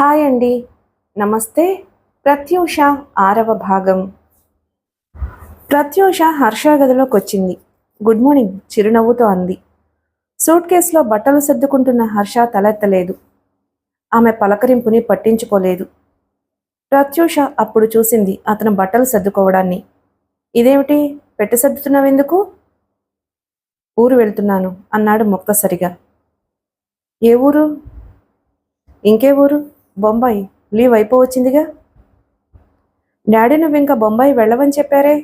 Hi అండి. నమస్తే. ప్రత్యూష 6వ భాగం. ప్రత్యూష హర్ష గదిలోకొచ్చింది. గుడ్ మార్నింగ్ చిరునవ్వుతో అంది. సూట్ కేసులో బట్టలు సర్దుకుంటున్న హర్ష తలెత్తలేదు. ఆమె పలకరింపుని పట్టించుకోలేదు. ప్రత్యూష అప్పుడు చూసింది అతను బట్టలు సర్దుకోవడాన్ని. ఇదేమిటి పెట్టి సర్దుతున్నావెందుకు? ఊరు వెళ్తున్నాను అన్నాడు ముక్తసరిగా. ఏ ఊరు? ఇంకే ఊరు? బొంబాయి. లీవ్ అయిపోవచ్చిందిగా. డాడీ నువ్వింక బొంబాయి వెళ్ళవని చెప్పారే.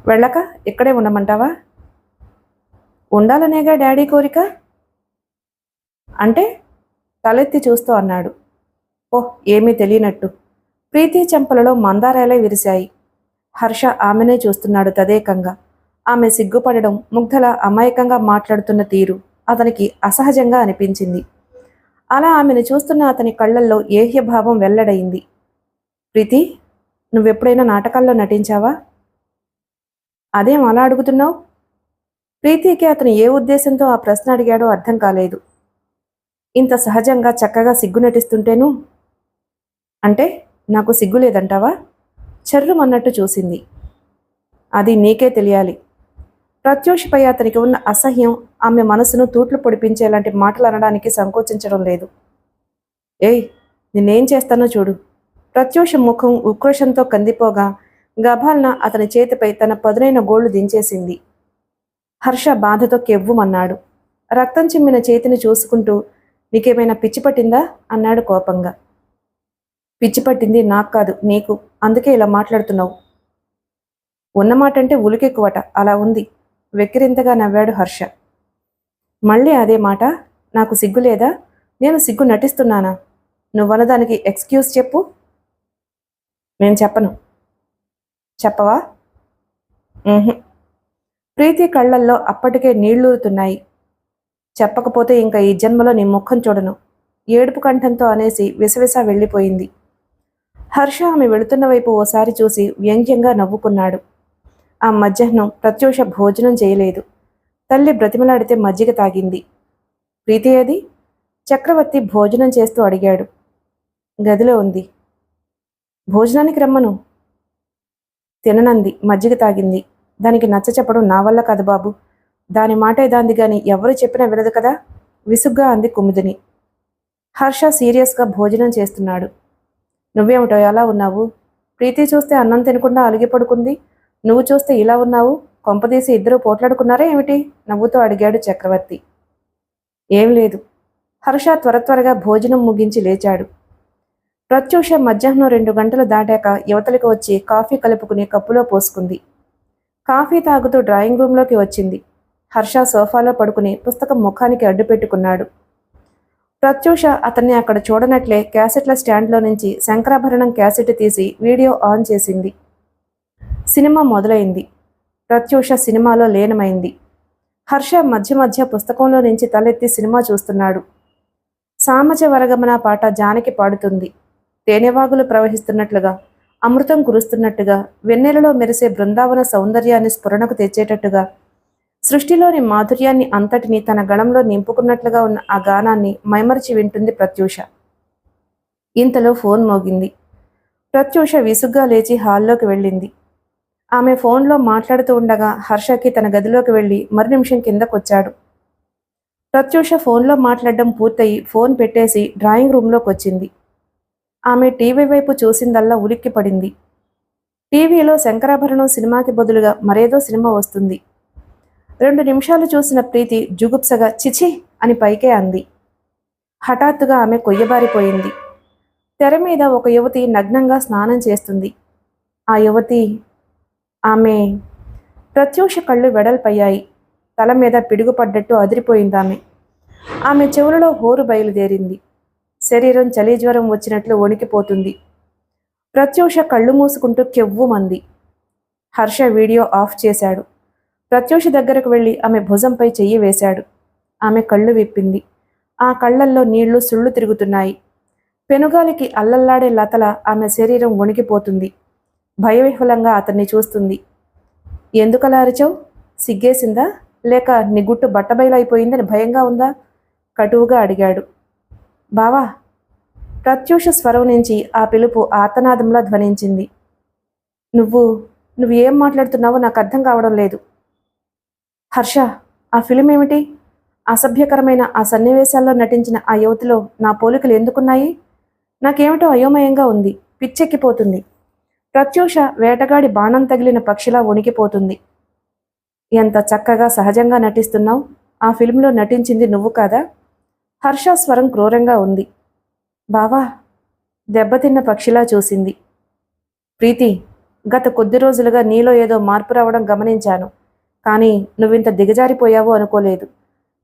వెళ్ళక ఇక్కడే ఉండమంటావా? ఉండాలనేగా డాడీ కోరిక. అంటే? తలెత్తి చూస్తూ అన్నాడు. ఓహ్, ఏమీ తెలియనట్టు. ప్రీతి చెంపలలో మందారాలే విరిశాయి. హర్ష ఆమెనే చూస్తున్నాడు తదేకంగా. ఆమె సిగ్గుపడడం, ముగ్ధల అమాయకంగా మాట్లాడుతున్న తీరు అతనికి అసహజంగా అనిపించింది. అలా ఆమెను చూస్తున్న అతని కళ్ళల్లో ఏహ్యభావం వెల్లడైంది. ప్రీతి, నువ్వెప్పుడైనా నాటకాల్లో నటించావా? అదేం అలా అడుగుతున్నావు? ప్రీతికి అతను ఏ ఉద్దేశంతో ఆ ప్రశ్న అడిగాడో అర్థం కాలేదు. ఇంత సహజంగా చక్కగా సిగ్గు నటిస్తుంటేను. అంటే నాకు సిగ్గు లేదంటావా? చర్రుమన్నట్టు చూసింది. అది నీకే తెలియాలి. ప్రత్యూషపై అతనికి ఉన్న అసహ్యం ఆమె మనసును తూట్లు పొడిపించేలాంటి మాటలు అనడానికి సంకోచించడం లేదు. ఏయ్, నిన్నేం చేస్తానో చూడు. ప్రత్యూష ముఖం ఉక్రోషంతో కందిపోగా గభాల్న అతని చేతిపై తన పదునైన గోళ్లు దించేసింది. హర్ష బాధతో కెవ్వుమన్నాడు. రక్తం చిమ్మిన చేతిని చూసుకుంటూ, నీకేమైనా పిచ్చి పట్టిందా అన్నాడు కోపంగా. పిచ్చి పట్టింది నాకు కాదు, నీకు. అందుకే ఇలా మాట్లాడుతున్నావు. ఉన్నమాటంటే ఉలికెక్కువట, అలా ఉంది. వెక్కిరింతగా నవ్వాడు హర్ష. మళ్ళీ అదే మాట? నాకు సిగ్గు లేదా? నేను సిగ్గు నటిస్తున్నానా? నువ్వన్నదానికి ఎక్స్క్యూజ్ చెప్పు. నేను చెప్పను. చెప్పవా? ప్రీతి కళ్ళల్లో అప్పటికే నీళ్లూరుతున్నాయి. చెప్పకపోతే ఇంకా ఈ జన్మలో నీ ముఖం చూడను, ఏడుపు కంఠంతో అనేసి విసవిస వెళ్ళిపోయింది. హర్ష ఆమె వెళుతున్న వైపు ఓసారి చూసి వ్యంగ్యంగా నవ్వుకున్నాడు. ఆ మధ్యాహ్నం ప్రత్యూష భోజనం చేయలేదు. తల్లి బ్రతిమలాడితే మజ్జిగ తాగింది. ప్రీతి ఏది? చక్రవర్తి భోజనం చేస్తూ అడిగాడు. గదిలో ఉంది. భోజనానికి రమ్మను. తిననంది, మజ్జిగ తాగింది. దానికి నచ్చ చెప్పడం నా వల్ల కాదు బాబు. దాని మాటే దాంది గాని ఎవరు చెప్పినా వినదు కదా, విసుగ్గా అంది కుముదిని. హర్ష సీరియస్గా భోజనం చేస్తున్నాడు. నువ్వేమిటో ఎలా ఉన్నావు? ప్రీతి చూస్తే అన్నం తినకుండా అలిగి పడుకుంది. నువ్వు చూస్తే ఇలా ఉన్నావు. కొంపదీసి ఇద్దరూ పోట్లాడుకున్నారా ఏమిటి? నవ్వుతూ అడిగాడు చక్రవర్తి. ఏం లేదు. హర్ష త్వరగా భోజనం ముగించి లేచాడు. ప్రత్యూష మధ్యాహ్నం 2 గంటలు దాటాక యువతలకు వచ్చి కాఫీ కలుపుకుని కప్పులో పోసుకుంది. కాఫీ తాగుతూ డ్రాయింగ్ రూంలోకి వచ్చింది. హర్ష సోఫాలో పడుకుని పుస్తకం ముఖానికి అడ్డు పెట్టుకున్నాడు. ప్రత్యూష అతన్ని అక్కడ చూడనట్లే క్యాసెట్ల స్టాండ్లో నుంచి శంకరాభరణం క్యాసెట్ తీసి వీడియో ఆన్ చేసింది. సినిమా మొదలైంది. ప్రత్యూష సినిమాలో లీనమైంది. హర్ష మధ్య మధ్య పుస్తకంలో నుంచి తలెత్తి సినిమా చూస్తున్నాడు. సామజ వరగమన పాట జానకి పాడుతుంది. తేనెవాగులు ప్రవహిస్తున్నట్లుగా, అమృతం కురుస్తున్నట్టుగా, వెన్నెలలో మెరిసే బృందావన సౌందర్యాన్ని స్ఫురణకు తెచ్చేటట్టుగా, సృష్టిలోని మాధుర్యాన్ని అంతటినీ తన గళంలో నింపుకున్నట్లుగా ఉన్న ఆ గానాన్ని మైమరిచి వింటుంది ప్రత్యూష. ఇంతలో ఫోన్ మోగింది. ప్రత్యూష విసుగ్గా లేచి హాల్లోకి వెళ్ళింది. ఆమె ఫోన్లో మాట్లాడుతూ ఉండగా హర్షకి తన గదిలోకి వెళ్ళి మరు నిమిషం కిందకొచ్చాడు. ప్రత్యూష ఫోన్లో మాట్లాడడం పూర్తయి ఫోన్ పెట్టేసి డ్రాయింగ్ రూంలోకి వచ్చింది. ఆమె టీవీ వైపు చూసిందల్లా ఉలిక్కి పడింది. టీవీలో శంకరాభరణం సినిమాకి బదులుగా మరేదో సినిమా వస్తుంది. 2 నిమిషాలు చూసిన ప్రీతి జుగుప్సగా చిచి అని పైకే అంది. హఠాత్తుగా ఆమె కొయ్యబారిపోయింది. తెర మీద ఒక యువతి నగ్నంగా స్నానం చేస్తుంది. ఆ యువతి ఆమె. ప్రత్యూష కళ్ళు వెడల్పయ్యాయి. తల మీద పిడుగుపడ్డట్టు అదిరిపోయిందామె. ఆమె చెవులలో హోరు బయలుదేరింది. శరీరం చలి జ్వరం వచ్చినట్లు వణికిపోతుంది. ప్రత్యూష కళ్ళు మూసుకుంటూ కెవ్వుమంది. హర్ష వీడియో ఆఫ్ చేశాడు. ప్రత్యూష దగ్గరకు వెళ్ళి ఆమె భుజంపై చెయ్యి వేశాడు. ఆమె కళ్ళు విప్పింది. ఆ కళ్ళల్లో నీళ్లు సుళ్ళు తిరుగుతున్నాయి. పెనుగాలికి అల్లల్లాడే లతల ఆమె శరీరం వణికిపోతుంది. భయవిహ్వలంగా అతన్ని చూస్తుంది. ఎందుకలా అరిచావు? సిగ్గేసిందా? లేక నీ గుట్టు బట్టబయలైపోయిందని భయంగా ఉందా? కటువుగా అడిగాడు. బావా, ప్రత్యూష స్వరం నుంచి ఆ పిలుపు ఆర్తనాదంలా ధ్వనించింది. నువ్వు నువ్వు ఏం మాట్లాడుతున్నావో నాకు అర్థం కావడం లేదు. హర్ష, ఆ ఫిలిం ఏమిటి? అసభ్యకరమైన ఆ సన్నివేశాల్లో నటించిన ఆ యువతిలో నా పోలికలు ఎందుకున్నాయి? నాకేమిటో అయోమయంగా ఉంది. పిచ్చెక్కిపోతుంది. ప్రత్యూష వేటగాడి బాణం తగిలిన పక్షిలా వణికిపోతుంది. ఎంత చక్కగా సహజంగా నటిస్తున్నావు. ఆ ఫిల్మ్లో నటించింది నువ్వు కాదా? హర్ష స్వరం క్రూరంగా ఉంది. బావా, దెబ్బతిన్న పక్షిలా చూసింది. ప్రీతి, గత కొద్ది రోజులుగా నీలో ఏదో మార్పు రావడం గమనించాను. కానీ నువ్వింత దిగజారిపోయావో అనుకోలేదు.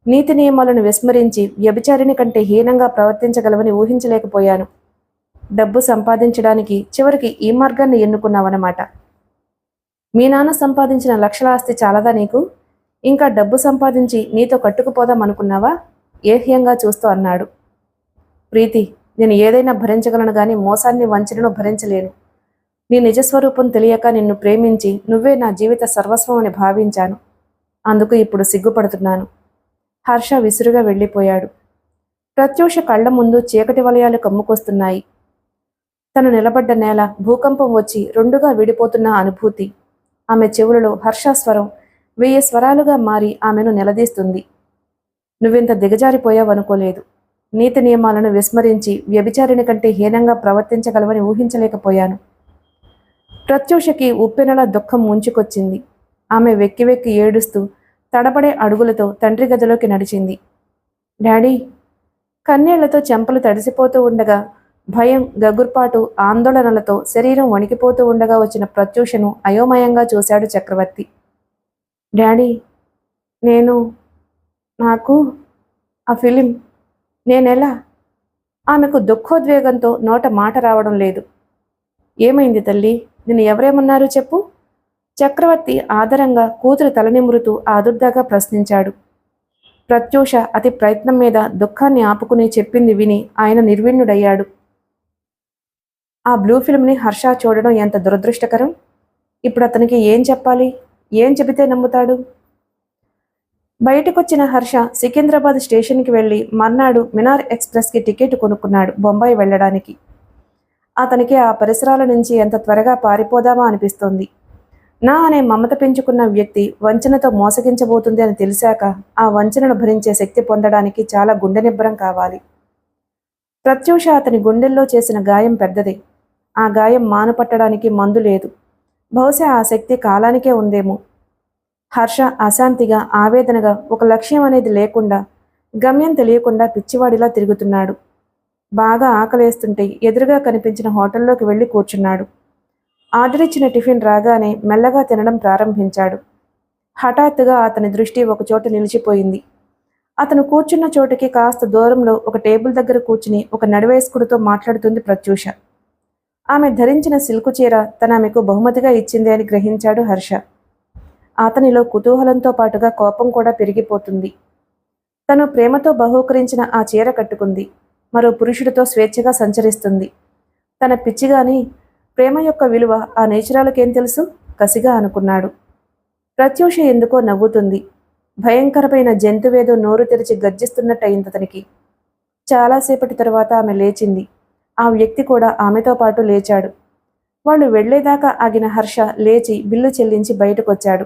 నీతి నియమాలను విస్మరించి వ్యభిచారిణి కంటే హీనంగా ప్రవర్తించగలవని ఊహించలేకపోయాను. డబ్బు సంపాదించడానికి చివరికి ఈ మార్గాన్ని ఎన్నుకున్నావన్నమాట. మీ నాన్న సంపాదించిన లక్షల ఆస్తి చాలదా నీకు? ఇంకా డబ్బు సంపాదించి నీతో కట్టుకుపోదాం అనుకున్నావా? ఏహ్యంగా చూస్తూ అన్నాడు. ప్రీతి, నేను ఏదైనా భరించగలను గాని మోసాన్ని వంచనను భరించలేను. నీ నిజస్వరూపం తెలియక నిన్ను ప్రేమించి నువ్వే నా జీవిత సర్వస్వం అని భావించాను. అందుకు ఇప్పుడు సిగ్గుపడుతున్నాను. హర్ష విసురుగా వెళ్ళిపోయాడు. ప్రత్యూష కళ్ల ముందు చీకటి వలయాలు కమ్ముకొస్తున్నాయి. తను నిలబడ్డ నేల భూకంపం వచ్చి రెండుగా విడిపోతున్న అనుభూతి. ఆమె చెవులలో హర్షస్వరం 1000 స్వరాలుగా మారి ఆమెను నిలదీస్తుంది. నువ్వింత దిగజారిపోయావనుకోలేదు. నీతి నియమాలను విస్మరించి వ్యభిచారిణి కంటే హీనంగా ప్రవర్తించగలవని ఊహించలేకపోయాను. ప్రత్యూషకి ఉప్పెనలా దుఃఖం ముంచుకొచ్చింది. ఆమె వెక్కి వెక్కి ఏడుస్తూ తడబడే అడుగులతో తండ్రి గదిలోకి నడిచింది. డాడీ! కన్నీళ్లతో చెంపలు తడిసిపోతూ ఉండగా, భయం, గగుర్పాటు, ఆందోళనలతో శరీరం వణికిపోతూ ఉండగా వచ్చిన ప్రత్యూషను అయోమయంగా చూశాడు చక్రవర్తి. డాడీ, నాకు ఆ ఫిలిం నేనెలా? ఆమెకు దుఃఖోద్వేగంతో నోట మాట రావడం లేదు. ఏమైంది తల్లి? నిన్ను ఎవరేమన్నారు చెప్పు? చక్రవర్తి ఆదరంగా కూతురు తలనిమురుతూ ఆదుర్దాగా ప్రశ్నించాడు. ప్రత్యూష అతి ప్రయత్నం మీద దుఃఖాన్ని ఆపుకుని చెప్పింది విని ఆయన నిర్విణ్ణుడయ్యాడు. ఆ బ్లూ ఫిల్మ్ని హర్ష చూడడం ఎంత దురదృష్టకరం. ఇప్పుడు అతనికి ఏం చెప్పాలి? ఏం చెబితే నమ్ముతాడు? బయటకొచ్చిన హర్ష సికింద్రాబాద్ స్టేషన్కి వెళ్ళి మర్నాడు మినార్ ఎక్స్ప్రెస్కి టికెట్ కొనుక్కున్నాడు బొంబాయి వెళ్ళడానికి. అతనికి ఆ పరిసరాల నుంచి ఎంత త్వరగా పారిపోదామా అనిపిస్తోంది. నా అనే మమత పెంచుకున్న వ్యక్తి వంచనతో మోసగించబోతుంది అని తెలిసాక ఆ వంచనను భరించే శక్తి పొందడానికి చాలా గుండె నిబ్బరం కావాలి. ప్రత్యూష అతని గుండెల్లో చేసిన గాయం పెద్దదే. ఆ గాయం మానుపట్టడానికి మందు లేదు. బహుశా ఆ శక్తి కాలానికే ఉందేమో. హర్ష అశాంతిగా, ఆవేదనగా, ఒక లక్ష్యం అనేది లేకుండా, గమ్యం తెలియకుండా పిచ్చివాడిలా తిరుగుతున్నాడు. బాగా ఆకలేస్తుంటే ఎదురుగా కనిపించిన హోటల్లోకి వెళ్ళి కూర్చున్నాడు. ఆర్డర్ ఇచ్చిన టిఫిన్ రాగానే మెల్లగా తినడం ప్రారంభించాడు. హఠాత్తుగా అతని దృష్టి ఒకచోట నిలిచిపోయింది. అతను కూర్చున్న చోటుకి కాస్త దూరంలో ఒక టేబుల్ దగ్గర కూర్చుని ఒక నడివేసుకుడితో మాట్లాడుతుంది ప్రత్యూష. ఆమె ధరించిన సిల్కు చీర ఆమెకు బహుమతిగా ఇచ్చింది అని గ్రహించాడు హర్ష. అతనిలో కుతూహలంతో పాటుగా కోపం కూడా పెరిగిపోతుంది. తను ప్రేమతో బహూకరించిన ఆ చీర కట్టుకుంది. మరో పురుషుడితో స్వేచ్ఛగా సంచరిస్తుంది. తన పిచ్చిగాని ప్రేమ యొక్క విలువ ఆ నేచురాలకేం తెలుసు? కసిగా అనుకున్నాడు. ప్రత్యూష ఎందుకో నవ్వుతుంది. భయంకరమైన జంతువేదో నోరు తెరిచి గర్జిస్తున్నట్టయింది అతనికి. చాలాసేపటి తరువాత ఆమె లేచింది. ఆ వ్యక్తి కూడా ఆమెతో పాటు లేచాడు. వాళ్ళు వెళ్లేదాకా ఆగిన హర్ష లేచి బిల్లు చెల్లించి బయటకొచ్చాడు.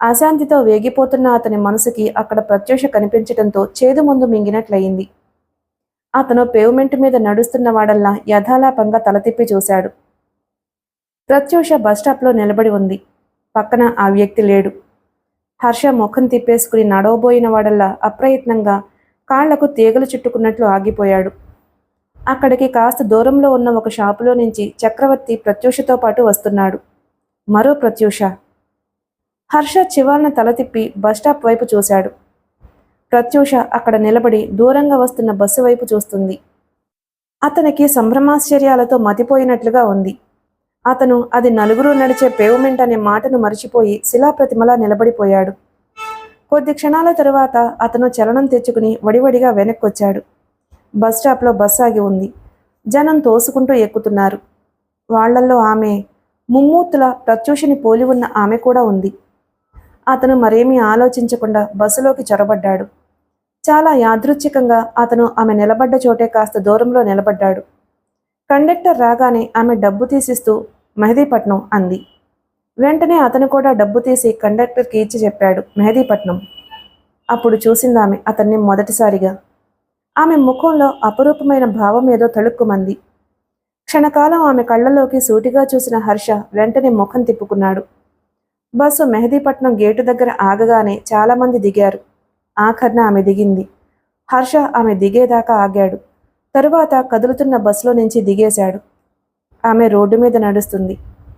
అశాంతితో వేగిపోతున్న అతని మనసుకి అక్కడ ప్రత్యూష కనిపించటంతో చేదు ముందు మింగినట్లయింది. అతను పేవ్మెంట్ మీద నడుస్తున్న వాడల్లా యథాలాపంగా తల తిప్పి చూశాడు. ప్రత్యూష బస్టాప్లో నిలబడి ఉంది. పక్కన ఆ వ్యక్తి లేడు. హర్ష ముఖం తిప్పేసుకుని నడవబోయిన వాడల్లా అప్రయత్నంగా కాళ్లకు తీగలు చుట్టుకున్నట్లు ఆగిపోయాడు. అక్కడికి కాస్త దూరంలో ఉన్న ఒక షాపులో నుంచి చక్రవర్తి ప్రత్యూషతో పాటు వస్తున్నాడు. మరో ప్రత్యూష. హర్ష చివాలన తల తిప్పి బస్టాప్ వైపు చూశాడు. ప్రత్యూష అక్కడ నిలబడి దూరంగా వస్తున్న బస్సు వైపు చూస్తుంది. అతనికి సంభ్రమాశ్చర్యాలతో మతిపోయినట్లుగా ఉంది. అతను అది నలుగురు నడిచే పేవ్మెంట్ అనే మాటను మరిచిపోయి శిలాప్రతిమలా నిలబడిపోయాడు. కొద్ది క్షణాల తరువాత అతను చలనం తెచ్చుకుని వడివడిగా వెనక్కొచ్చాడు. బస్టాప్లో బస్సు ఆగి ఉంది. జనం తోసుకుంటూ ఎక్కుతున్నారు. వాళ్లల్లో ఆమె, ముమ్మూర్తుల ప్రత్యూషని పోలి ఉన్న ఆమె కూడా ఉంది. అతను మరేమీ ఆలోచించకుండా బస్సులోకి చొరబడ్డాడు. చాలా యాదృచ్ఛికంగా అతను ఆమె నిలబడ్డ చోటే కాస్త దూరంలో నిలబడ్డాడు. కండక్టర్ రాగానే ఆమె డబ్బు తీసిస్తూ మెహదీపట్నం అంది. వెంటనే అతను కూడా డబ్బు తీసి కండక్టర్కి ఇచ్చి చెప్పాడు, మెహదీపట్నం. అప్పుడు చూసిందామె అతన్ని మొదటిసారిగా. ఆమె ముఖంలో అపురూపమైన భావం ఏదో తళుక్కుమంది. క్షణకాలం ఆమె కళ్ళలోకి సూటిగా చూసిన హర్ష వెంటనే ముఖం తిప్పుకున్నాడు. బస్సు మెహదీపట్నం గేటు దగ్గర ఆగగానే చాలామంది దిగారు. ఆఖర్న ఆమె దిగింది. హర్ష ఆమె దిగేదాకా ఆగాడు. తరువాత కదులుతున్న బస్సులో నుంచి దిగేశాడు. ఆమె రోడ్డు మీద నడుస్తుంది.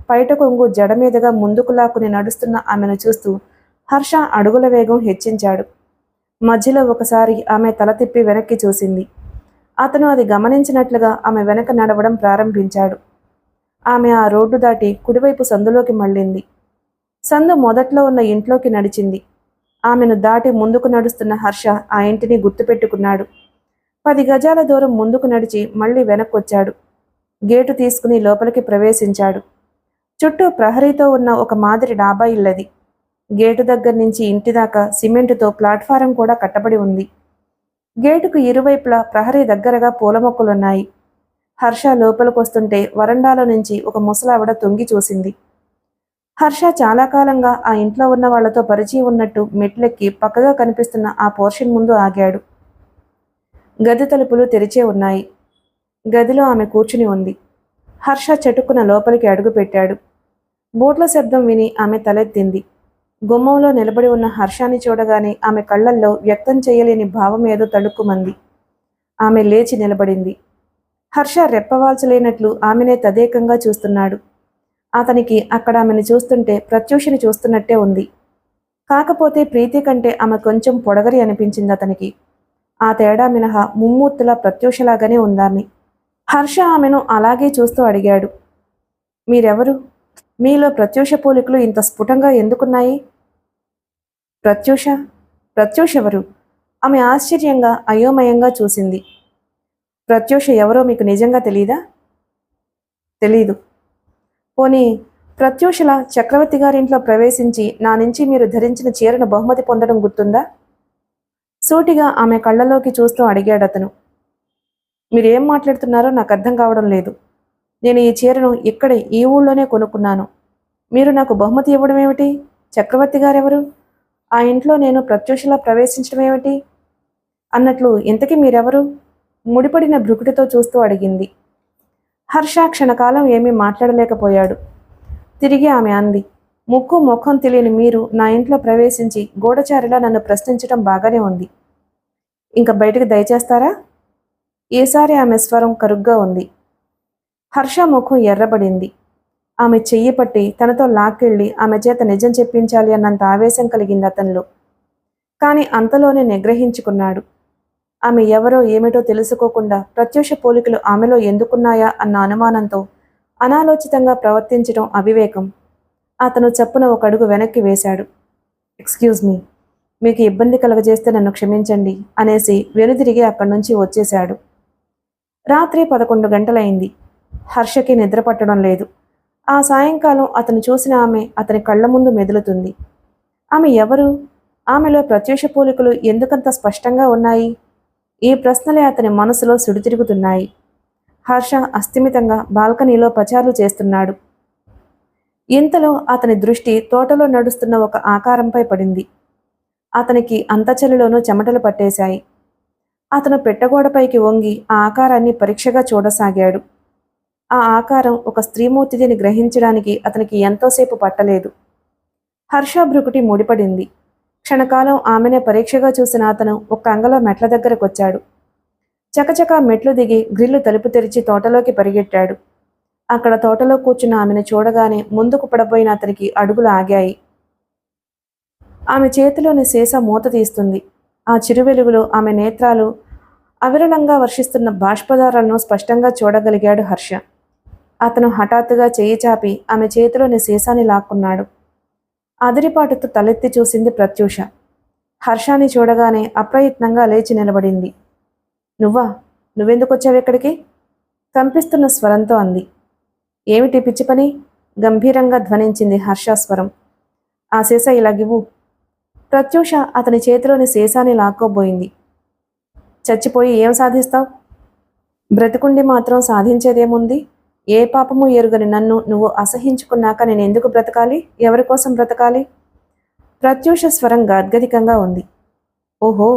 పైట కొంగు జడ మీదుగా ముందుకు లాక్కుని నడుస్తున్న ఆమెను చూస్తూ హర్ష అడుగుల వేగం హెచ్చించాడు. మధ్యలో ఒకసారి ఆమె తల తిప్పి వెనక్కి చూసింది. అతను అది గమనించినట్లుగా ఆమె వెనక నడవడం ప్రారంభించాడు. ఆమె ఆ రోడ్డు దాటి కుడివైపు సందులోకి మళ్ళింది. సందు మొదట్లో ఉన్న ఇంట్లోకి నడిచింది. ఆమెను దాటి ముందుకు నడుస్తున్న హర్ష ఆ ఇంటిని గుర్తుపెట్టుకున్నాడు. 10 గజాల దూరం ముందుకు నడిచి మళ్ళీ వెనక్కొచ్చాడు. గేటు తీసుకుని లోపలికి ప్రవేశించాడు. చుట్టూ ప్రహరీతో ఉన్న ఒక మాదిరి డాబా ఇల్లది. గేటు దగ్గర నుంచి ఇంటిదాకా సిమెంటుతో ప్లాట్ఫారం కూడా కట్టబడి ఉంది. గేటుకు ఇరువైపులా ప్రహరీ దగ్గరగా పూల మొక్కలున్నాయి. హర్ష లోపలికొస్తుంటే వరండాలో నుంచి ఒక ముసలావిడ తొంగి చూసింది. హర్ష చాలా కాలంగా ఆ ఇంట్లో ఉన్న వాళ్లతో పరిచయం ఉన్నట్టు మెట్లెక్కి పక్కగా కనిపిస్తున్న ఆ పోర్షన్ ముందు ఆగాడు. గది తలుపులు తెరిచే ఉన్నాయి. గదిలో ఆమె కూర్చుని ఉంది. హర్ష చటుక్కున లోపలికి అడుగుపెట్టాడు. బూట్ల శబ్దం విని ఆమె తలెత్తింది. గుమ్మంలో నిలబడి ఉన్న హర్షాన్ని చూడగానే ఆమె కళ్లల్లో వ్యక్తం చేయలేని భావం ఏదో తళుక్కుమంది. ఆమె లేచి నిలబడింది. హర్ష రెప్పవాల్చలేనట్లు ఆమెనే తదేకంగా చూస్తున్నాడు. అతనికి అక్కడ ఆమెను చూస్తుంటే ప్రత్యూషని చూస్తున్నట్టే ఉంది. కాకపోతే ప్రీతి కంటే ఆమె కొంచెం పొడగరి అనిపించింది అతనికి. ఆ తేడా మినహా ముమ్మూర్తులా ప్రత్యూషలాగానే ఉందామె. హర్ష ఆమెను అలాగే చూస్తూ అడిగాడు, మీరెవరు? మీలో ప్రత్యూష పోలికలు ఇంత స్ఫుటంగా ఎందుకున్నాయి? ప్రత్యూష? ప్రత్యూష ఎవరు? ఆమె ఆశ్చర్యంగా అయోమయంగా చూసింది. ప్రత్యూష ఎవరో మీకు నిజంగా తెలీదా? తెలీదు. పోనీ ప్రత్యూషల చక్రవర్తి గారింట్లో ప్రవేశించి నా నుంచి మీరు ధరించిన చీరను బహుమతి పొందడం గుర్తుందా? సూటిగా ఆమె కళ్ళలోకి చూస్తూ అడిగాడతను. మీరేం మాట్లాడుతున్నారో నాకు అర్థం కావడం లేదు. నేను ఈ చీరను ఇక్కడే ఈ ఊళ్ళోనే కొనుక్కున్నాను. మీరు నాకు బహుమతి ఇవ్వడం ఏమిటి? చక్రవర్తి గారెవరు? ఆ ఇంట్లో నేను ప్రత్యూషలా ప్రవేశించడం ఏమిటి? అన్నట్లు ఇంతకీ మీరెవరు? ముడిపడిన భృకుటితో చూస్తూ అడిగింది. హర్ష క్షణకాలం ఏమీ మాట్లాడలేకపోయాడు. తిరిగి ఆమె అంది, ముక్కు ముఖం తెలియని మీరు నా ఇంట్లో ప్రవేశించి గూఢచారిలా నన్ను ప్రశ్నించడం బాగానే ఉంది. ఇంకా బయటకు దయచేస్తారా? ఈసారి ఆమె స్వరం కరుగ్గా ఉంది. హర్ష ముఖం ఎర్రబడింది. ఆమె చెయ్యి పట్టి తనతో లాక్కెళ్ళి ఆమె చేత నిజం చెప్పించాలి అన్నంత ఆవేశం కలిగింది అతనిలో. కాని అంతలోనే నిగ్రహించుకున్నాడు. ఆమె ఎవరో ఏమిటో తెలుసుకోకుండా ప్రత్యూష పోలికలు ఆమెలో ఎందుకున్నాయా అన్న అనుమానంతో అనాలోచితంగా ప్రవర్తించడం అవివేకం. అతను చప్పున ఒక అడుగు వెనక్కి వేశాడు. ఎక్స్క్యూజ్ మీ, మీకు ఇబ్బంది కలగజేస్తే నన్ను క్షమించండి అనేసి వెనుదిరిగి అక్కడి నుంచి వచ్చేశాడు. రాత్రి 11 గంటలైంది. హర్షకి నిద్ర పట్టడం లేదు. ఆ సాయంకాలం అతను చూసిన ఆమె అతని కళ్ల ముందు మెదులుతుంది. ఆమె ఎవరు? ఆమెలో ప్రత్యూష పోలికలు ఎందుకంత స్పష్టంగా ఉన్నాయి? ఈ ప్రశ్నలే అతని మనసులో సుడితిరుగుతున్నాయి. హర్ష అస్థిమితంగా బాల్కనీలో పచార్లు చేస్తున్నాడు. ఇంతలో అతని దృష్టి తోటలో నడుస్తున్న ఒక ఆకారంపై పడింది. అతనికి అంతచలిలోనూ చెమటలు పట్టేశాయి. అతను పెట్టగోడపైకి వంగి ఆ ఆకారాన్ని పరీక్షగా చూడసాగాడు. ఆ ఆకారం ఒక స్త్రీమూర్తిని గ్రహించడానికి అతనికి ఎంతోసేపు పట్టలేదు. హర్ష భృకుటి ముడిపడింది. క్షణకాలం ఆమెనే పరీక్షగా చూసిన అతను ఒక అంగలో మెట్ల దగ్గరకొచ్చాడు. చకచకా మెట్లు దిగి గ్రిల్లు తలుపు తెరిచి తోటలోకి పరిగెట్టాడు. అక్కడ తోటలో కూర్చున్న ఆమెను చూడగానే ముందుకు పడబోయిన అతనికి అడుగులు ఆగాయి. ఆమె చేతిలోని సీసా మూత తీస్తుంది. ఆ చిరువెలుగులో ఆమె నేత్రాలు అవిరళంగా వర్షిస్తున్న బాష్పధారాలను స్పష్టంగా చూడగలిగాడు హర్ష. అతను హఠాత్తుగా చెయ్యి చాపి ఆమె చేతిలోని సీసాని లాక్కున్నాడు. అదిరిపాటుతో తలెత్తి చూసింది ప్రత్యూష. హర్షాన్ని చూడగానే అప్రయత్నంగా లేచి నిలబడింది. నువ్వా? నువ్వెందుకొచ్చావు ఇక్కడికి? కంపిస్తున్న స్వరంతో అంది. ఏమిటి పిచ్చి పని? గంభీరంగా ధ్వనించింది హర్షస్వరం. ఆ సీసా ఇలాగివ్వు. ప్రత్యూష అతని చేతిలోని సీసాని లాక్కోబోయింది. చచ్చిపోయి ఏం సాధిస్తావు? బ్రతికుండి మాత్రం సాధించేదేముంది? ఏ పాపము ఎరుగని నన్ను నువ్వు అసహించుకున్నాక నేను ఎందుకు బ్రతకాలి? ఎవరి కోసం బ్రతకాలి? ప్రత్యూష స్వరం గాద్గదికంగా ఉంది. ఓహో,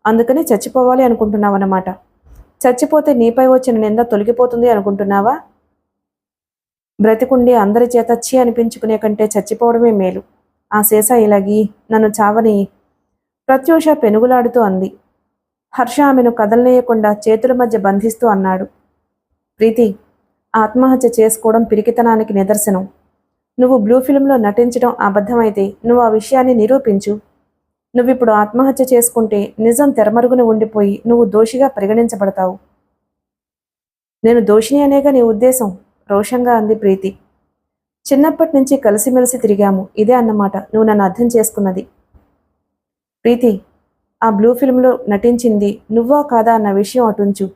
అందుకని చచ్చిపోవాలి అనుకుంటున్నావన్నమాట. చచ్చిపోతే నీపై వచ్చిన నింద తొలగిపోతుంది అనుకుంటున్నావా? బ్రతికుండి అందరి చేత ఛీ అనిపించుకునే కంటే చచ్చిపోవడమే మేలు. ఆ సీసా ఇలాగి నన్ను చావని. ప్రత్యూష పెనుగులాడుతూ అంది. హర్ష ఆమెను కదలనేయకుండా చేతుల మధ్య బంధిస్తూ అన్నాడు. ప్రీతి, ఆత్మహత్య చేసుకోవడం పిరికితనానికి నిదర్శనం. నువ్వు బ్లూ ఫిల్మ్లో నటించడం అబద్ధమైతే నువ్వు ఆ విషయాన్ని నిరూపించు. నువ్విప్పుడు ఆత్మహత్య చేసుకుంటే నిజం తెరమరుగున ఉండిపోయి నువ్వు దోషిగా పరిగణించబడతావు. నేను దోషిని అనేగా నీ ఉద్దేశం? రోషంగా అంది ప్రీతి. చిన్నప్పటి నుంచి కలిసిమెలిసి తిరిగాము, ఇదే అన్నమాట నువ్వు నన్ను అర్థం చేసుకున్నది. ప్రీతి, ఆ బ్లూ ఫిల్మ్లో నటించింది నువ్వా కాదా అన్న విషయం అటుంచు.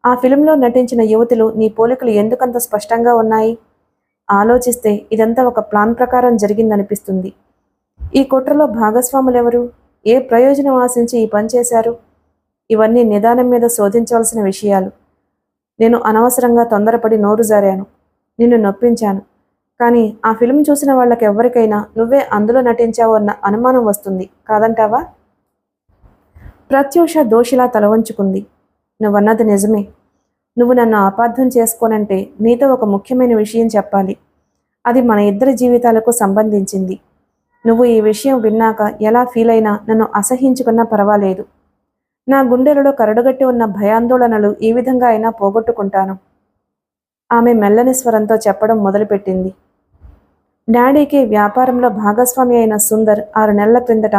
ఆ ఫిల్మ్లో నటించిన యువతులు నీ పోలికలు ఎందుకంత స్పష్టంగా ఉన్నాయి? ఆలోచిస్తే ఇదంతా ఒక ప్లాన్ ప్రకారం జరిగిందనిపిస్తుంది. ఈ కుట్రలో భాగస్వాములెవరు? ఏ ప్రయోజనం ఆశించి ఈ పని చేశారు? ఇవన్నీ నిదానం మీద శోధించవలసిన విషయాలు. నేను అనవసరంగా తొందరపడి నోరు జారాను, నిన్ను నొప్పించాను. కానీ ఆ ఫిల్మ్ చూసిన వాళ్ళకెవ్వరికైనా నువ్వే అందులో నటించావు అన్న అనుమానం వస్తుంది, కాదంటావా? ప్రత్యూష దోషిలా తలవంచుకుంది. నువ్వన్నది నిజమే. నువ్వు నన్ను అపార్థం చేసుకోనంటే నీతో ఒక ముఖ్యమైన విషయం చెప్పాలి. అది మన ఇద్దరి జీవితాలకు సంబంధించింది. నువ్వు ఈ విషయం విన్నాక ఎలా ఫీల్ అయినా నన్ను అసహించుకున్నా పర్వాలేదు. నా గుండెలలో కరడుగట్టి ఉన్న భయాందోళనలు ఈ విధంగా అయినా పోగొట్టుకుంటాను. ఆమె మెల్లని స్వరంతో చెప్పడం మొదలుపెట్టింది. డాడీకి వ్యాపారంలో భాగస్వామి అయిన సుందర్ 6 నెలల క్రిందట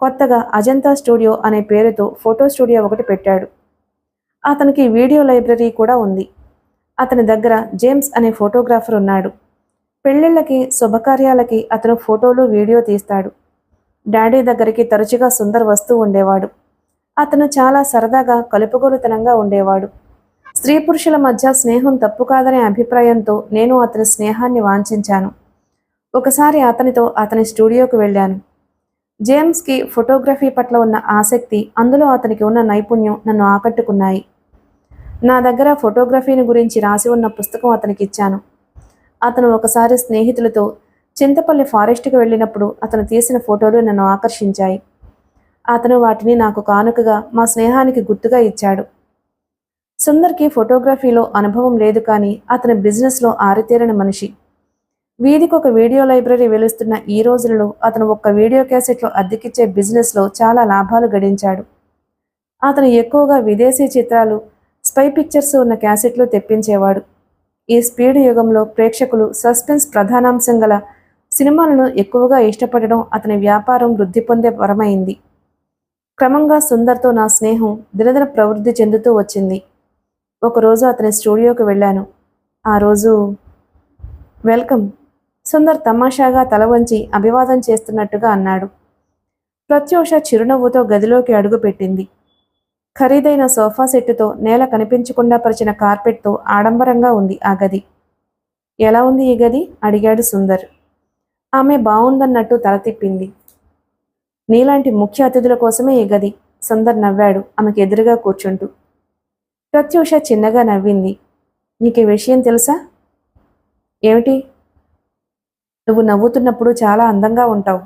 కొత్తగా అజంతా స్టూడియో అనే పేరుతో ఫోటో స్టూడియో ఒకటి పెట్టాడు. అతనికి వీడియో లైబ్రరీ కూడా ఉంది. అతని దగ్గర జేమ్స్ అనే ఫోటోగ్రాఫర్ ఉన్నాడు. పెళ్ళిళ్ళకి, శుభకార్యాలకి అతను ఫోటోలు, వీడియో తీస్తాడు. డాడీ దగ్గరికి తరచుగా సుందర్ వస్తూ ఉండేవాడు. అతను చాలా సరదాగా, కలుపుగోలుతనంగా ఉండేవాడు. స్త్రీ పురుషుల మధ్య స్నేహం తప్పు కాదనే అభిప్రాయంతో నేను అతని స్నేహాన్ని వాంఛించాను. ఒకసారి అతనితో అతని స్టూడియోకు వెళ్ళాను. జేమ్స్కి ఫోటోగ్రఫీ పట్ల ఉన్న ఆసక్తి, అందులో అతనికి ఉన్న నైపుణ్యం నన్ను ఆకట్టుకున్నాయి. నా దగ్గర ఫోటోగ్రఫీని గురించి రాసి ఉన్న పుస్తకం అతనికి ఇచ్చాను. అతను ఒకసారి స్నేహితులతో చింతపల్లి ఫారెస్ట్కి వెళ్ళినప్పుడు అతను తీసిన ఫోటోలు నన్ను ఆకర్షించాయి. అతను వాటిని నాకు కానుకగా, మా స్నేహానికి గుర్తుగా ఇచ్చాడు. సుందర్కి ఫోటోగ్రఫీలో అనుభవం లేదు, కానీ అతని బిజినెస్లో ఆరితేరిన మనిషి. వీధికొక వీడియో లైబ్రరీ వెలుస్తున్న ఈ రోజులలో అతను ఒక్క వీడియో క్యాసెట్లో అద్దెకిచ్చే బిజినెస్లో చాలా లాభాలు గడించాడు. అతను ఎక్కువగా విదేశీ చిత్రాలు, స్పై పిక్చర్స్ ఉన్న క్యాసెట్లు తెప్పించేవాడు. ఈ స్పీడ్ యుగంలో ప్రేక్షకులు సస్పెన్స్ ప్రధానాంశం గల సినిమాలను ఎక్కువగా ఇష్టపడడం అతని వ్యాపారం వృద్ధి పొందే వరమైంది. క్రమంగా సుందర్తో నా స్నేహం దినదిన ప్రవృద్ధి చెందుతూ వచ్చింది. ఒకరోజు అతని స్టూడియోకి వెళ్ళాను. ఆ రోజు వెల్కమ్, సుందర్ తమాషాగా తల వంచి అభివాదం చేస్తున్నట్టుగా అన్నాడు. ప్రత్యూష చిరునవ్వుతో గదిలోకి అడుగుపెట్టింది. ఖరీదైన సోఫా సెట్టుతో, నేల కనిపించకుండా పరిచిన కార్పెట్తో ఆడంబరంగా ఉంది ఆ గది. ఎలా ఉంది ఈ గది? అడిగాడు సుందర్. ఆమె బావుందన్నట్టు తల తిప్పింది. నీలాంటి ముఖ్య అతిథుల కోసమే ఈ గది. సుందర్ నవ్వాడు ఆమెకు ఎదురుగా కూర్చుంటూ. ప్రత్యూష చిన్నగా నవ్వింది. నీకు ఈ విషయం తెలుసా? ఏమిటి? నువ్వు నవ్వుతున్నప్పుడు చాలా అందంగా ఉంటావు.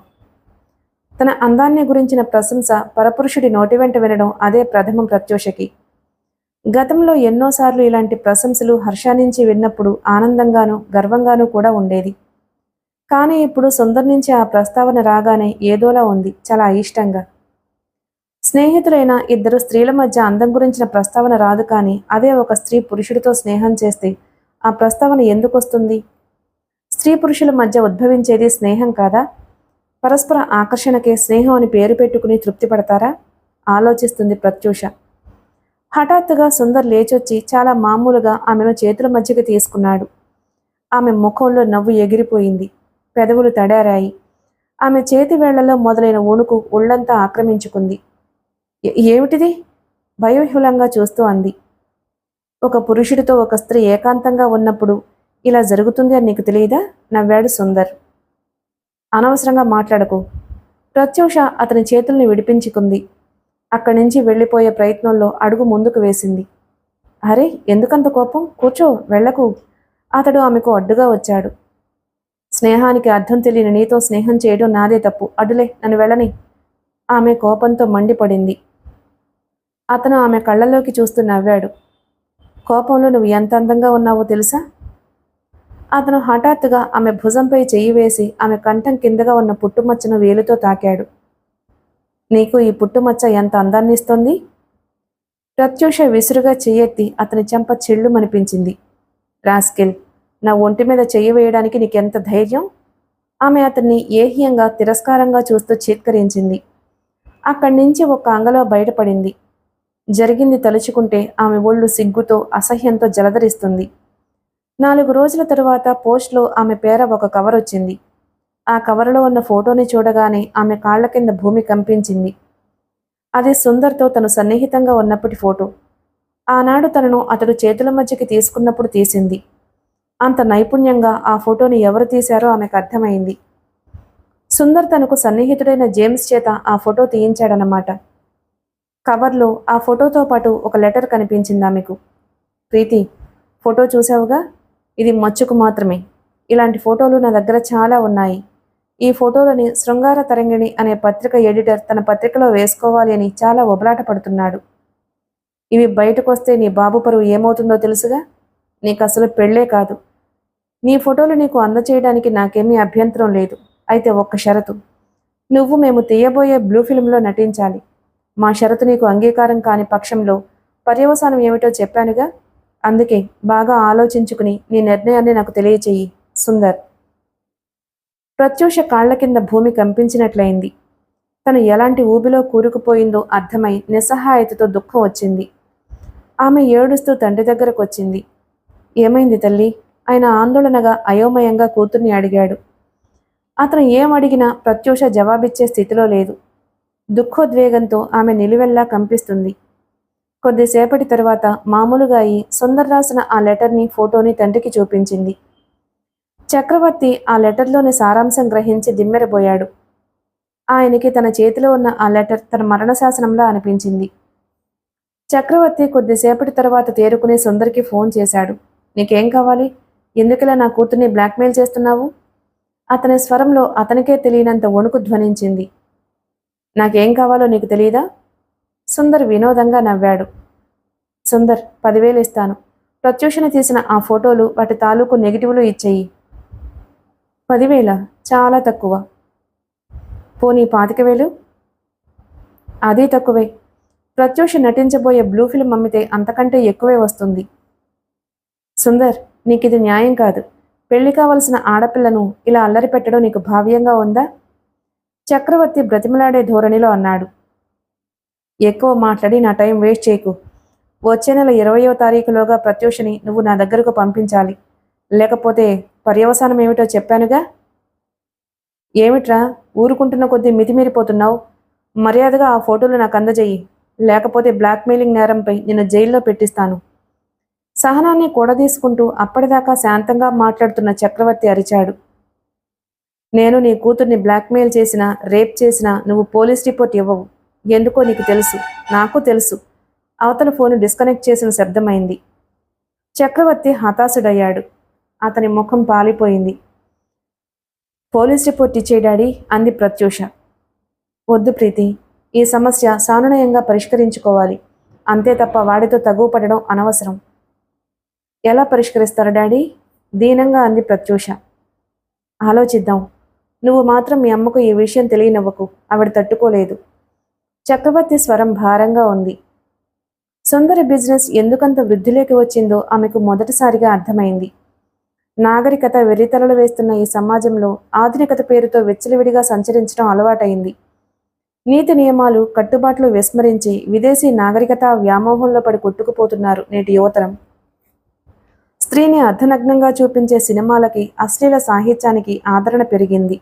తన అందాన్ని గురించిన ప్రశంస పరపురుషుడి నోటి వెంట వినడం అదే ప్రథమం ప్రత్యూషకి. గతంలో ఎన్నోసార్లు ఇలాంటి ప్రశంసలు హర్షాన్నించి విన్నప్పుడు ఆనందంగానూ గర్వంగానూ కూడా ఉండేది. కానీ ఇప్పుడు సుందర్ నుంచి ఆ ప్రస్తావన రాగానే ఏదోలా ఉంది, చాలా అయిష్టంగా. స్నేహితులైన 2 స్త్రీల మధ్య అందం గురించిన ప్రస్తావన రాదు, కానీ అదే ఒక స్త్రీ పురుషుడితో స్నేహం చేస్తే ఆ ప్రస్తావన ఎందుకు వస్తుంది? స్త్రీ పురుషుల మధ్య ఉద్భవించేది స్నేహం కాదా? పరస్పర ఆకర్షణకే స్నేహం అని పేరు పెట్టుకుని తృప్తి పడతారా? ఆలోచిస్తుంది ప్రత్యూష. హఠాత్తుగా సుందర్ లేచొచ్చి చాలా మామూలుగా ఆమెను చేతుల మధ్యకి తీసుకున్నాడు. ఆమె ముఖంలో నవ్వు ఎగిరిపోయింది. పెదవులు తడారాయి. ఆమె చేతి వేళ్లలో మొదలైన వణుకు ఒళ్లంతా ఆక్రమించుకుంది. ఏమిటిది? భయవిహ్వలంగా చూస్తూ అంది. ఒక పురుషుడితో ఒక స్త్రీ ఏకాంతంగా ఉన్నప్పుడు ఇలా జరుగుతుంది అని నీకు తెలియదా? నవ్వాడు సుందర్. అనవసరంగా మాట్లాడకు. ప్రత్యూష అతని చేతుల్ని విడిపించుకుంది. అక్కడి నుంచి వెళ్ళిపోయే ప్రయత్నంలో అడుగు ముందుకు వేసింది. అరే, ఎందుకంత కోపం? కూర్చో, వెళ్లకు. అతడు ఆమెకు అడ్డుగా వచ్చాడు. స్నేహానికి అర్థం తెలియని నీతో స్నేహం చేయడం నాదే తప్పు. అడ్డులే, నన్ను వెళ్ళని. ఆమె కోపంతో మండిపడింది. అతను ఆమె కళ్ళల్లోకి చూస్తూ నవ్వాడు. కోపంలో నువ్వు ఎంత అందంగా ఉన్నావో తెలుసా? అతను హఠాత్తుగా ఆమె భుజంపై చెయ్యి వేసి ఆమె కంఠం కిందగా ఉన్న పుట్టుమచ్చను వేలుతో తాకాడు. నీకు ఈ పుట్టుమచ్చ ఎంత అందాన్ని ఇస్తోంది? ప్రత్యూష విసురుగా చెయ్యెత్తి అతని చెంప చెళ్ళుమనిపించింది. రాస్కెల్, నా ఒంటి మీద చెయ్యి వేయడానికి నీకెంత ధైర్యం? ఆమె అతన్ని ఏహ్యంగా తిరస్కారంగా చూస్తూ చీత్కరించింది. అక్కడి నుంచి ఒక అంగలో బయటపడింది. జరిగింది తలుచుకుంటే ఆమె ఒళ్ళు సిగ్గుతో అసహ్యంతో జలధరిస్తుంది. 4 రోజుల తరువాత పోస్ట్లో ఆమె పేర ఒక కవర్ వచ్చింది. ఆ కవరులో ఉన్న ఫోటోని చూడగానే ఆమె కాళ్ల కింద భూమి కంపించింది. అది సుందర్తో తను సన్నిహితంగా ఉన్నప్పటి ఫోటో. ఆనాడు తనను అతడు చేతుల మధ్యకి తీసుకున్నప్పుడు తీసింది. అంత నైపుణ్యంగా ఆ ఫోటోని ఎవరు తీశారో ఆమెకు అర్థమైంది. సుందర్ తనకు సన్నిహితుడైన జేమ్స్ చేత ఆ ఫోటో తీయించాడన్నమాట. కవర్లో ఆ ఫోటోతో పాటు ఒక లెటర్ కనిపించింది ఆమెకు. ప్రీతి, ఫోటో చూసావుగా? ఇది మచ్చుకు మాత్రమే. ఇలాంటి ఫోటోలు నా దగ్గర చాలా ఉన్నాయి. ఈ ఫోటోలని శృంగార తరంగిణి అనే పత్రిక ఎడిటర్ తన పత్రికలో వేసుకోవాలి అని చాలా ఒబలాట పడుతున్నాడు. ఇవి బయటకొస్తే నీ బాబు పరువు ఏమవుతుందో తెలుసుగా? నీకు అసలు పెళ్లే కాదు. నీ ఫోటోలు నీకు అందచేయడానికి నాకేమీ అభ్యంతరం లేదు. అయితే ఒక్క షరతు. నువ్వు మేము తీయబోయే బ్లూ ఫిల్మ్లో నటించాలి. మా షరతు నీకు అంగీకారం కాని పక్షంలో పర్యవసానం ఏమిటో చెప్పానుగా. అందుకే బాగా ఆలోచించుకుని నీ నిర్ణయాన్ని నాకు తెలియచేయి. సుందర్. ప్రత్యూష కాళ్ల కింద భూమి కంపించినట్లయింది. తను ఎలాంటి ఊబిలో కూరుకుపోయిందో అర్థమై నిస్సహాయతతో దుఃఖం వచ్చింది. ఆమె ఏడుస్తూ తండ్రి దగ్గరకు వచ్చింది. ఏమైంది తల్లి? ఆయన ఆందోళనగా అయోమయంగా కూతుర్ని అడిగాడు. అతను ఏమడిగినా ప్రత్యూష జవాబిచ్చే స్థితిలో లేదు. దుఃఖోద్వేగంతో ఆమె నిలువెల్లా కంపిస్తుంది. కొద్దిసేపటి తరువాత మామూలుగా అయి సుందర్ రాసిన ఆ లెటర్ని, ఫోటోని తండ్రికి చూపించింది. చక్రవర్తి ఆ లెటర్లోని సారాంశం గ్రహించి దిమ్మెరబోయాడు. ఆయనకి తన చేతిలో ఉన్న ఆ లెటర్ తన మరణశాసనంలా అనిపించింది. చక్రవర్తి కొద్దిసేపటి తరువాత తేరుకుని సుందర్కి ఫోన్ చేశాడు. నీకేం కావాలి? ఎందుకిలా నా కూతుర్ని బ్లాక్మెయిల్ చేస్తున్నావు? అతని స్వరంలో అతనికే తెలియనంత వణుకు ధ్వనించింది. నాకేం కావాలో నీకు తెలియదా? సుందర్ వినోదంగా నవ్వాడు. సుందర్, 10,000 ఇస్తాను. ప్రత్యూషని తీసిన ఆ ఫోటోలు, వాటి తాలూకు నెగిటివ్లు ఇచ్చేయి. 10,000? చాలా తక్కువ. పోనీ 25,000? అది తక్కువే. ప్రత్యూష నటించబోయే బ్లూ ఫిల్మ్ అమ్మితే అంతకంటే ఎక్కువే వస్తుంది. సుందర్, నీకిది న్యాయం కాదు. పెళ్లి కావలసిన ఆడపిల్లను ఇలా అల్లరి పెట్టడం నీకు భావ్యంగా ఉందా? చక్రవర్తి బ్రతిమలాడే ధోరణిలో అన్నాడు. ఎక్కువ మాట్లాడి నా టైం వేస్ట్ చేయకు. వచ్చే నెల 20వ తారీఖులోగా ప్రత్యూషని నువ్వు నా దగ్గరకు పంపించాలి. లేకపోతే పర్యవసానం ఏమిటో చెప్పానుగా. ఏమిట్రా ఊరుకుంటున్న కొద్దీ మితిమీరిపోతున్నావు? మర్యాదగా ఆ ఫోటోలు నాకు అందజేయి. లేకపోతే బ్లాక్మెయిలింగ్ నేరంపై నిన్ను జైల్లో పెట్టిస్తాను. సహనాన్ని కూడదీసుకుంటూ అప్పటిదాకా శాంతంగా మాట్లాడుతున్న చక్రవర్తి అరిచాడు. నేను నీ కూతుర్ని బ్లాక్మెయిల్ చేసినా, రేప్ చేసినా నువ్వు పోలీస్ రిపోర్ట్ ఇవ్వవు. ఎందుకో నీకు తెలుసు, నాకు తెలుసు. అవతల ఫోను డిస్కనెక్ట్ చేసిన శబ్దమైంది. చక్రవర్తి హతాశుడయ్యాడు. అతని ముఖం పాలిపోయింది. పోలీస్ రిపోర్ట్ ఇచ్చే డాడీ, అంది ప్రత్యూష. వద్దు ప్రీతి, ఈ సమస్య సానునయంగా పరిష్కరించుకోవాలి. అంతే తప్ప వాడితో తగువ పడడం అనవసరం. ఎలా పరిష్కరిస్తారు డాడీ? దీనంగా అంది ప్రత్యూష. ఆలోచిద్దాం. నువ్వు మాత్రం మీ అమ్మకు ఈ విషయం తెలియనివ్వకు. ఆవిడ తట్టుకోలేదు. చక్రవర్తి స్వరం భారంగా ఉంది. సుందరి బిజినెస్ ఎందుకంత వృద్ధిలోకి వచ్చిందో ఆమెకు మొదటిసారిగా అర్థమైంది. నాగరికత వెర్రితలలు వేస్తున్న ఈ సమాజంలో ఆధునికత పేరుతో విచ్చలవిడిగా సంచరించడం అలవాటైంది. నీతి నియమాలు, కట్టుబాట్లు విస్మరించి విదేశీ నాగరికత వ్యామోహంలో పడి కొట్టుకుపోతున్నారు నేటి యువతరం. స్త్రీని అర్ధనగ్నంగా చూపించే సినిమాలకి, అశ్లీల సాహిత్యానికి ఆదరణ పెరిగింది.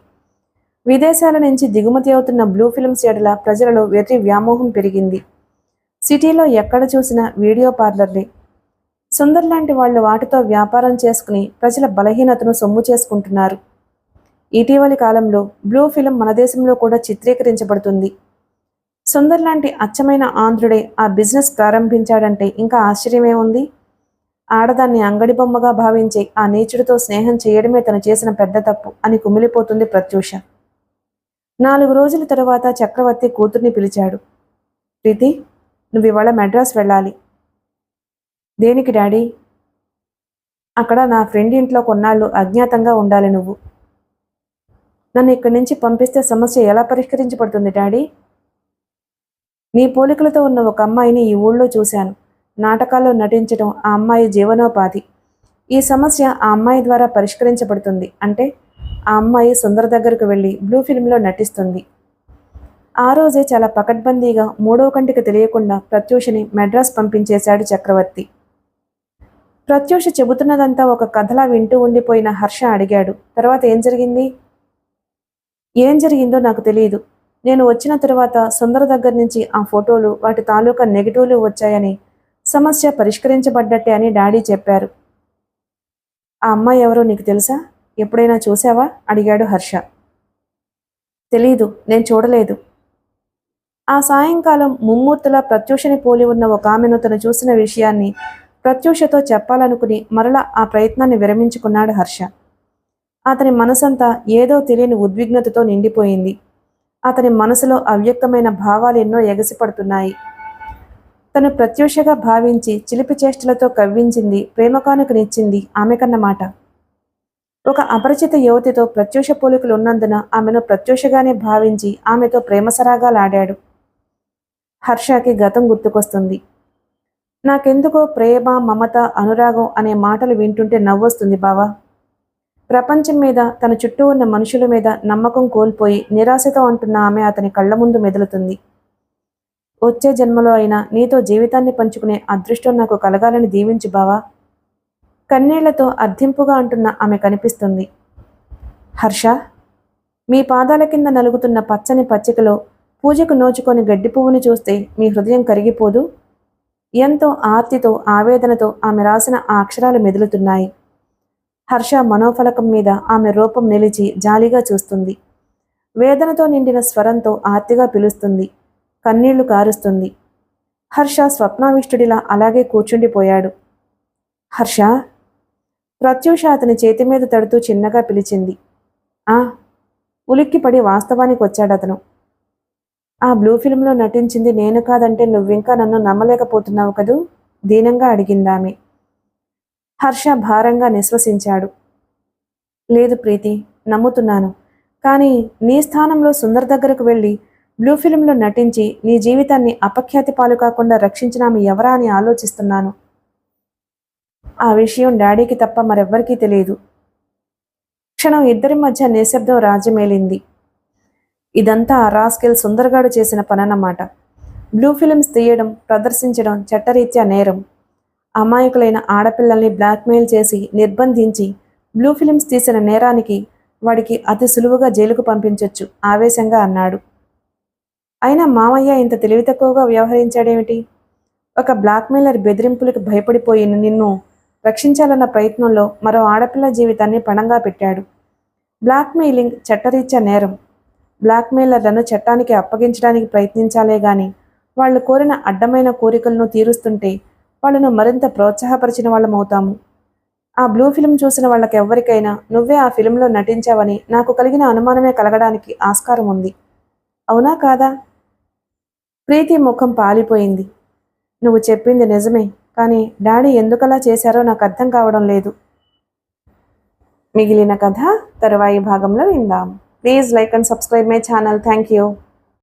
విదేశాల నుంచి దిగుమతి అవుతున్న బ్లూ ఫిల్మ్స్ ఎడల ప్రజలలో వెర్రి వ్యామోహం పెరిగింది. సిటీలో ఎక్కడ చూసినా వీడియో పార్లర్లే. సుందర్ లాంటి వాళ్ళు వాటితో వ్యాపారం చేసుకుని ప్రజల బలహీనతను సొమ్ము చేసుకుంటున్నారు. ఇటీవలి కాలంలో బ్లూ ఫిల్మ్ మన దేశంలో కూడా చిత్రీకరించబడుతుంది. సుందర్ లాంటి అచ్చమైన ఆంధ్రుడే ఆ బిజినెస్ ప్రారంభించాడంటే ఇంకా ఆశ్చర్యమే ఉంది. ఆడదాన్ని అంగడి బొమ్మగా భావించే ఆ నీచుడితో స్నేహం చేయడమే తను చేసిన పెద్ద తప్పు అని కుమిలిపోతుంది ప్రత్యూష. 4 రోజుల తరువాత చక్రవర్తి కూతుర్ని పిలిచాడు. ప్రీతి, నువ్వివాళ మెడ్రాస్ వెళ్ళాలి. దేనికి డాడీ? అక్కడ నా ఫ్రెండ్ ఇంట్లో కొన్నాళ్ళు అజ్ఞాతంగా ఉండాలి నువ్వు. నన్ను ఇక్కడి నుంచి పంపిస్తే సమస్య ఎలా పరిష్కరించబడుతుంది డాడీ? నీ పోలికలతో ఉన్న ఒక అమ్మాయిని ఈ ఊళ్ళో చూశాను. నాటకాల్లో నటించడం ఆ అమ్మాయి జీవనోపాధి. ఈ సమస్య ఆ అమ్మాయి ద్వారా పరిష్కరించబడుతుంది. అంటే ఆ అమ్మాయి సుందర్ దగ్గరకు వెళ్ళి బ్లూ ఫిల్మ్లో నటిస్తుంది. ఆ రోజే చాలా పకడ్బందీగా మూడో కంటికి తెలియకుండా ప్రత్యూషని మెడ్రాస్ పంపించేశాడు చక్రవర్తి. ప్రత్యూష చెబుతున్నదంతా ఒక కథలా వింటూ ఉండిపోయిన హర్ష అడిగాడు, తర్వాత ఏం జరిగింది? ఏం జరిగిందో నాకు తెలియదు. నేను వచ్చిన తరువాత సుందర దగ్గర నుంచి ఆ ఫోటోలు, వాటి తాలూకా నెగిటివ్లు వచ్చాయని, సమస్య పరిష్కరించబడ్డట్టే అని డాడీ చెప్పారు. ఆ అమ్మాయి ఎవరో నీకు తెలుసా? ఎప్పుడైనా చూసావా? అడిగాడు హర్ష. తెలీదు, నేను చూడలేదు. ఆ సాయంకాలం ముమ్మూర్తులా ప్రత్యూషని పోలి ఉన్న ఒక ఆమెను తను చూసిన విషయాన్ని ప్రత్యూషతో చెప్పాలనుకుని మరలా ఆ ప్రయత్నాన్ని విరమించుకున్నాడు హర్ష. అతని మనసంతా ఏదో తెలియని ఉద్విగ్నతతో నిండిపోయింది. అతని మనసులో అవ్యక్తమైన భావాలు ఎన్నో ఎగసిపడుతున్నాయి. తను ప్రత్యూషగా భావించి చిలిపి చేష్టలతో కవ్వించింది, ప్రేమ కానుకనిచ్చింది ఆమె కన్నమాట. ఒక అపరిచిత యువతితో ప్రత్యూష పోలికలు ఉన్నందున ఆమెను ప్రత్యూషగానే భావించి ఆమెతో ప్రేమసరాగాలాడాడు. హర్షకి గతం గుర్తుకొస్తుంది. నాకెందుకో ప్రేమ, మమత, అనురాగం అనే మాటలు వింటుంటే నవ్వొస్తుంది బావా. ప్రపంచం మీద, తన చుట్టూ ఉన్న మనుషుల మీద నమ్మకం కోల్పోయి నిరాశతో అంటున్న ఆమె అతని కళ్ళ ముందు మెదులుతుంది. వచ్చే జన్మలో అయినా నీతో జీవితాన్ని పంచుకునే అదృష్టం నాకు కలగాలని దీవించు బావా. కన్నీళ్లతో అర్థింపుగా అంటున్న ఆమె కనిపిస్తుంది. హర్ష, మీ పాదాల కింద నలుగుతున్న పచ్చని పచ్చికలో పూజకు నోచుకొని గడ్డి పువ్వుని చూస్తే మీ హృదయం కరిగిపోదు? ఎంతో ఆర్తితో, ఆవేదనతో ఆమె రాసిన ఆ అక్షరాలు మెదులుతున్నాయి. హర్ష మనోఫలకం మీద ఆమె రూపం నిలిచి జాలిగా చూస్తుంది. వేదనతో నిండిన స్వరంతో ఆర్తిగా పిలుస్తుంది. కన్నీళ్లు కారుస్తుంది. హర్ష స్వప్నావిష్టుడిలా అలాగే కూర్చుండిపోయాడు. హర్ష! ప్రత్యూష అతని చేతి మీద తడుతూ చిన్నగా పిలిచింది. ఉలిక్కిపడి వాస్తవానికి వచ్చాడతను. ఆ బ్లూ ఫిల్మ్లో నటించింది నేను కాదంటే నువ్వింకా నన్ను నమ్మలేకపోతున్నావు కదూ? దీనంగా అడిగిందామె. హర్ష భారంగా నిశ్వసించాడు. లేదు ప్రీతి, నమ్ముతున్నాను. కానీ నీ స్థానంలో సుందర్ దగ్గరకు వెళ్ళి బ్లూ ఫిల్మ్లో నటించి నీ జీవితాన్ని అపఖ్యాతి పాలు కాకుండా రక్షించిన ఆమె ఎవరా అని ఆలోచిస్తున్నాను. ఆ విషయం డాడీకి తప్ప మరెవ్వరికీ తెలియదు. క్షణం ఇద్దరి మధ్య నిశ్శబ్దం రాజ్యమేలింది. ఇదంతా ఆ రాస్కెల్ సుందర్గాడు చేసిన పనన్నమాట. బ్లూ ఫిల్మ్స్ తీయడం, ప్రదర్శించడం చట్టరీత్యా నేరం. అమాయకులైన ఆడపిల్లల్ని బ్లాక్మెయిల్ చేసి నిర్బంధించి బ్లూ ఫిల్మ్స్ తీసిన నేరానికి వాడికి అతి సులువుగా జైలుకు పంపించొచ్చు ఆవేశంగా అన్నాడు. అయినా మామయ్య ఇంత తెలివి తక్కువగా వ్యవహరించాడేమిటి? ఒక బ్లాక్మెయిలర్ బెదిరింపులకు భయపడిపోయి నిన్ను రక్షించాలన్న ప్రయత్నంలో మరో ఆడపిల్ల జీవితాన్ని పణంగా పెట్టాడు. బ్లాక్మెయిలింగ్ చట్టరీత్యా నేరం. బ్లాక్మెయిలర్లను చట్టానికి అప్పగించడానికి ప్రయత్నించాలే గాని వాళ్ళు కోరిన అడ్డమైన కోరికలను తీరుస్తుంటే వాళ్ళను మరింత ప్రోత్సాహపరిచిన వాళ్ళమవుతాము. ఆ బ్లూ ఫిల్మ్ చూసిన వాళ్ళకెవ్వరికైనా నువ్వే ఆ ఫిల్మ్లో నటించావని నాకు కలిగిన అనుమానమే కలగడానికి ఆస్కారం ఉంది. అవునా కాదా? ప్రీతి ముఖం పాలిపోయింది. నువ్వు చెప్పింది నిజమే, కానీ డాడీ ఎందుకలా చేశారో నాకు అర్థం కావడం లేదు. మిగిలిన కథ తరువాయి భాగంలో విందాం. Please like and subscribe my channel. Thank you.